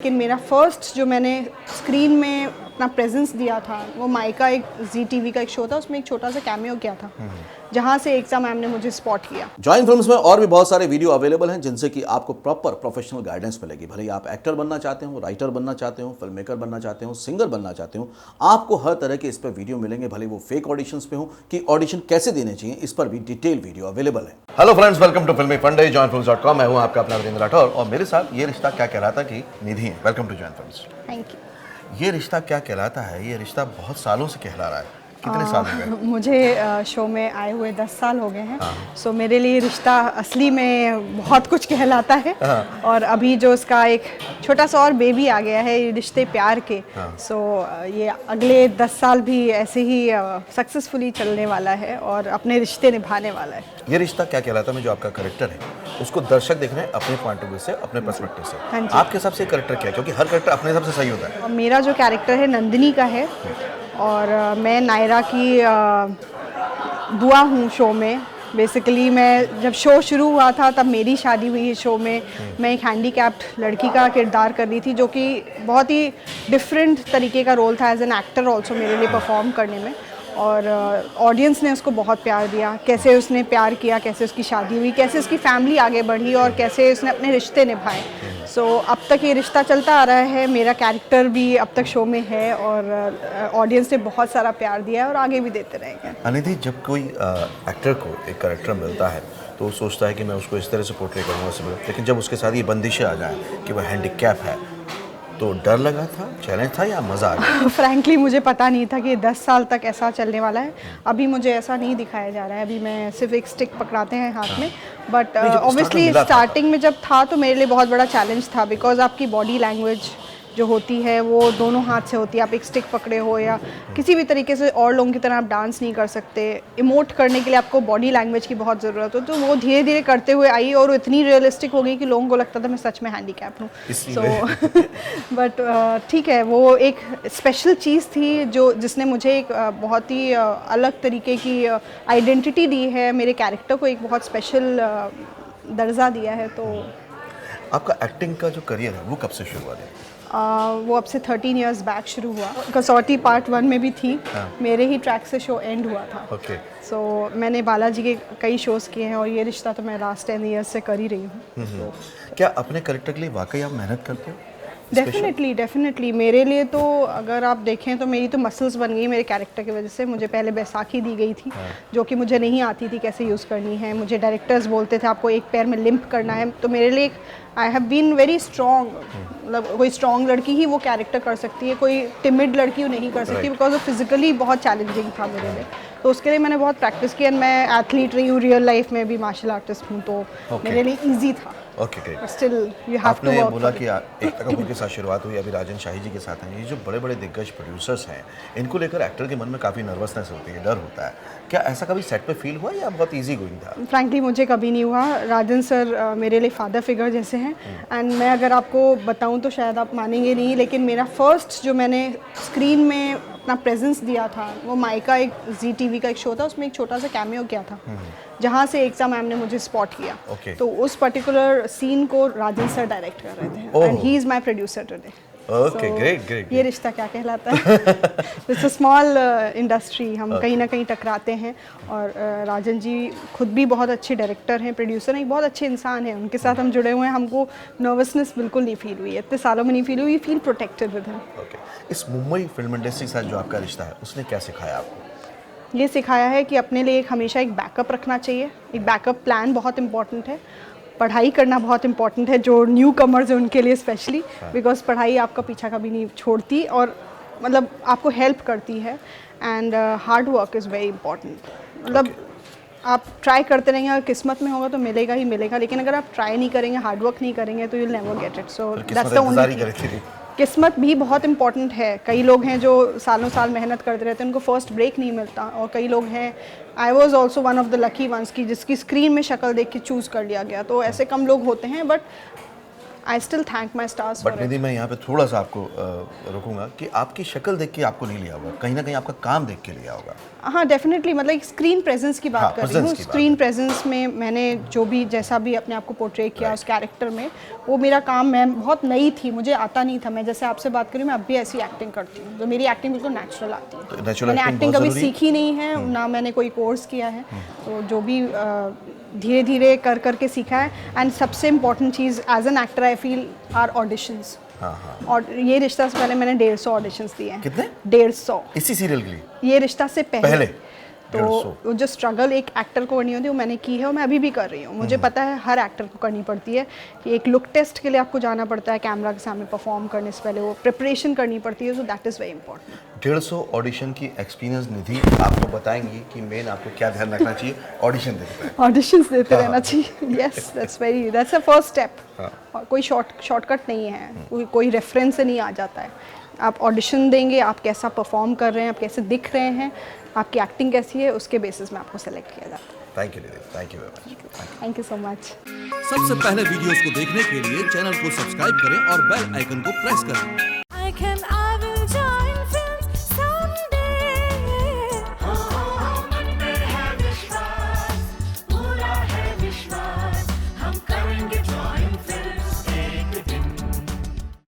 लेकिन मेरा फर्स्ट जो मैंने स्क्रीन में अपना प्रेजेंस दिया था वो माइका एक जी टीवी का एक शो था, उसमें एक छोटा सा कैमियो किया था जहाँ से एकता मैम ने मुझे स्पॉट किया। जॉइन फिल्म्स में और भी बहुत सारे वीडियो अवेलेबल हैं जिनसे कि आपको प्रॉपर प्रोफेशनल गाइडेंस मिलेगी। भले ही आप एक्टर बनना चाहते हो, राइटर बनना चाहते हो, फिल्म मेकर बनना चाहते हो, सिंगर बनना चाहते हो, आपको हर तरह के इस पर वीडियो मिलेंगे। भले वो फेक ऑडिशंस पे हो कि ऑडिशन कैसे देने चाहिए, इस पर भी डिटेल वीडियो अवेलेबल है। हेलो फ्रेंड्स, वेलकम टू फिल्मी फंडे, joinfilms.com। मैं हूं आपका अपना वीरेंद्र राठौर और मेरे साथ ये रिश्ता क्या कहलाता की निधि है। Welcome to join films. Thank you. Yeh Rishta क्या कहलाता है, ये रिश्ता बहुत सालों से कहला रहा है। कितने साल हो गए? मुझे शो में आए हुए 10 साल हो गए हैं। सो मेरे लिए रिश्ता असली में बहुत कुछ कहलाता है। और अभी जो इसका एक छोटा सा और बेबी आ गया है, ये रिश्ते प्यार के। सो ये अगले 10 साल भी ऐसे ही सक्सेसफुली चलने वाला है और अपने रिश्ते निभाने वाला है। ये रिश्ता क्या कहलाता है में जो आपका कैरेक्टर है उसको दर्शक देख रहे हैं अपने पॉइंट ऑफ व्यू से, अपने पर्सपेक्टिव से। आपके हिसाब से कैरेक्टर क्या है, क्योंकि हर कैरेक्टर अपने हिसाब से सही होता है। मेरा जो कैरेक्टर है नंदिनी का है और मैं नायरा की बुआ हूँ शो में। बेसिकली मैं जब शो शुरू हुआ था तब मेरी शादी हुई है शो में। मैं एक हैंडीकैप्ड लड़की का किरदार कर रही थी जो कि बहुत ही डिफरेंट तरीके का रोल था एज एन एक्टर ऑल्सो मेरे लिए परफॉर्म करने में। और ऑडियंस ने उसको बहुत प्यार दिया, कैसे उसने प्यार किया, कैसे उसकी शादी हुई, कैसे उसकी फैमिली आगे बढ़ी और कैसे उसने अपने रिश्ते निभाए। सो अब तक ये रिश्ता चलता आ रहा है, मेरा कैरेक्टर भी अब तक शो में है और ऑडियंस ने बहुत सारा प्यार दिया है और आगे भी देते रहेंगे। अनिधि, जब कोई एक्टर को एक कैरेक्टर मिलता है तो वो सोचता है कि मैं उसको इस तरह से पोर्ट्रे करूँगा, लेकिन जब उसके साथ ये बंदिशें आ जाएं कि वह हैंडीकैप है तो डर लगा था, चैलेंज था या मज़ा आ गया? फ्रैंकली मुझे पता नहीं था कि 10 साल तक ऐसा चलने वाला है। अभी मुझे ऐसा नहीं दिखाया जा रहा है, अभी मैं सिर्फ एक स्टिक पकड़ाते हैं हाथ में। बट ऑब्वियसली स्टार्टिंग में जब था तो मेरे लिए बहुत बड़ा चैलेंज था, बिकॉज आपकी बॉडी लैंग्वेज जो होती है वो दोनों हाथ से होती है। आप एक स्टिक पकड़े हो या किसी भी तरीके से और लोगों की तरह आप डांस नहीं कर सकते। इमोट करने के लिए आपको बॉडी लैंग्वेज की बहुत ज़रूरत हो, तो वो धीरे धीरे करते हुए आई और इतनी रियलिस्टिक हो गई कि लोगों को लगता था मैं सच में हैंडीकैप हूँ। सो बट ठीक है, वो एक स्पेशल चीज़ थी जो जिसने मुझे एक बहुत ही अलग तरीके की आइडेंटिटी दी है, मेरे कैरेक्टर को एक बहुत स्पेशल दर्जा दिया है। तो आपका एक्टिंग का जो करियर है वो कब से शुरू हुआ है? वो अब से 13 इयर्स बैक शुरू हुआ। कसौटी पार्ट 1 में भी थी। मेरे ही ट्रैक से शो एंड हुआ था। सो मैंने बालाजी के कई शोज़ किए हैं और ये रिश्ता तो मैं लास्ट 10 इयर्स से कर ही रही हूँ। क्या अपने कैरेक्टर के लिए वाकई आप मेहनत करते हो? डेफिनेटली मेरे लिए तो अगर आप देखें तो मेरी तो मसल्स बन गई मेरे कैरेक्टर की वजह से। मुझे पहले बैसाखी दी गई थी जो कि मुझे नहीं आती थी कैसे यूज़ करनी है। मुझे डायरेक्टर्स बोलते थे आपको एक पैर में लिम्प करना है, तो मेरे लिए I have been very strong. मतलब कोई स्ट्रॉन्ग लड़की ही वो कैरेक्टर कर सकती है, कोई टिमिड लड़की वो नहीं कर सकती, बिकॉज वो फिजिकली बहुत चैलेंजिंग था मेरे लिए। तो उसके लिए मैंने बहुत प्रैक्टिस की। एंड मैं एथलीट रही हूँ, रियल लाइफ में भी मार्शल आर्टिस्ट हूँ, तो मेरे लिए ईजी था। Still you have to work. बोला कि एकता कपूर के साथ शुरुआत हुई, अभी राजन शाही जी के साथ हैं। ये जो बड़े बड़े दिग्गज प्रोड्यूसर्स हैं, इनको लेकर एक्टर के मन में काफ़ी नर्वसनेस होती है, डर होता है। क्या ऐसा कभी सेट पे फील हुआ या बहुत इजी गोइंग था? फ्रैंकली मुझे कभी नहीं हुआ। राजन सर मेरे लिए फादर फिगर जैसे हैं। एंड मैं अगर आपको बताऊं तो शायद आप मानेंगे नहीं, लेकिन मेरा फर्स्ट जो मैंने स्क्रीन में अपना प्रेजेंस दिया था वो माइका एक जी टीवी का एक शो था, उसमें एक छोटा सा कैमियो किया था जहाँ से एकता मैम ने मुझे स्पॉट किया। तो उस पर्टिकुलर सीन को राजन सर डायरेक्ट कर रहे थे and he is my producer today. Great. ये रिश्ता क्या कहलाता है? इट्स अ स्मॉल इंडस्ट्री, हम कहीं ना कहीं टकराते हैं। और राजन जी खुद भी बहुत अच्छे डायरेक्टर हैं, प्रोड्यूसर हैं, बहुत अच्छे इंसान हैं। उनके साथ हम जुड़े हुए हैं, हमको नर्वसनेस बिल्कुल नहीं फील हुई है, इतने सालों में नहीं फील हुई। Feel protected with him. इस मुंबई फिल्म इंडस्ट्री के साथ जो आपका रिश्ता है उसने क्या सिखाया आपको? ये सिखाया है कि अपने लिए हमेशा एक बैकअप रखना चाहिए। एक बैकअप प्लान बहुत इंपॉर्टेंट है। पढ़ाई करना बहुत इंपॉर्टेंट है, जो न्यू कमर्स हैं उनके लिए स्पेशली, बिकॉज पढ़ाई आपका पीछा कभी नहीं छोड़ती और मतलब आपको हेल्प करती है। And hard work is very important. मतलब आप ट्राई करते रहेंगे, अगर किस्मत में होगा तो मिलेगा ही मिलेगा, लेकिन अगर आप ट्राई नहीं करेंगे, हार्ड वर्क नहीं करेंगे तो you'll never get it. So that's the only. किस्मत भी बहुत इंपॉर्टेंट है। कई लोग हैं जो सालों साल मेहनत करते रहते हैं, उनको फर्स्ट ब्रेक नहीं मिलता। और कई लोग हैं, I was also one of the lucky ones की जिसकी स्क्रीन में शक्ल देख के चूज़ कर लिया गया। तो ऐसे कम लोग होते हैं, but I still thank my stars but for Nidhi, मैं यहाँ पे थोड़ा सा आपको रुकूंगा कि आपकी शक्ल देख के आपको नहीं लिया होगा, कहीं ना कहीं आपका काम देख के लिया होगा। हाँ डेफिनेटली, मतलब स्क्रीन प्रेजेंस की हाँ, बात कर रही हूँ। presence की बात स्क्रीन प्रेजेंस में मैंने जो भी जैसा भी अपने आप को पोर्ट्रे किया उस कैरेक्टर में, वो मेरा काम, मैं बहुत नई थी, मुझे आता नहीं था। मैं जैसे आपसे बात करी, मैं अब भी ऐसी एक्टिंग करती हूँ, तो मेरी एक्टिंग बिल्कुल नेचुरल आती है। तो natural मैंने acting एक्टिंग बहुत कभी ज़रूरी है। सीखी नहीं है, ना मैंने कोई कोर्स किया है, तो जो भी धीरे धीरे कर करके सीखा है। एंड सबसे इम्पॉर्टेंट चीज़ as an actor I feel are auditions. हाँ हाँ। और ये रिश्ता से पहले मैंने 150 ऑडिशंस दिए हैं। कितने? 150 इसी सीरियल के लिए? ये रिश्ता से पहले। तो 150। वो जो स्ट्रगल एक एक्टर को करनी होती है वो मैंने की है, और मैं अभी भी कर रही हूँ। मुझे पता है हर एक्टर को करनी पड़ती है कि एक लुक टेस्ट के लिए आपको जाना पड़ता है, कैमरा के सामने परफॉर्म करने से पहले वो प्रिपरेशन करनी पड़ती है, so that is very important. 150 audition की एक्सपीरियंस निधि आपको बताएंगी कि मेन आपको क्या ध्यान रखना चाहिए ऑडिशन देते हैं। ऑडिशंस देते रहना चाहिए। Yes, that's a first step. कोई शॉर्टकट नहीं है, कोई रेफरेंस से नहीं आ जाता है। आप ऑडिशन देंगे, आप कैसा परफॉर्म कर रहे हैं, आप कैसे दिख रहे हैं, आपकी एक्टिंग कैसी है, उसके बेसिस में आपको सेलेक्ट किया जाता है। Thank you Nidhi, thank you very much. Thank you so much. सबसे पहले वीडियोस को देखने के लिए चैनल को सब्सक्राइब करें और बेल आइकन को प्रेस करें। I can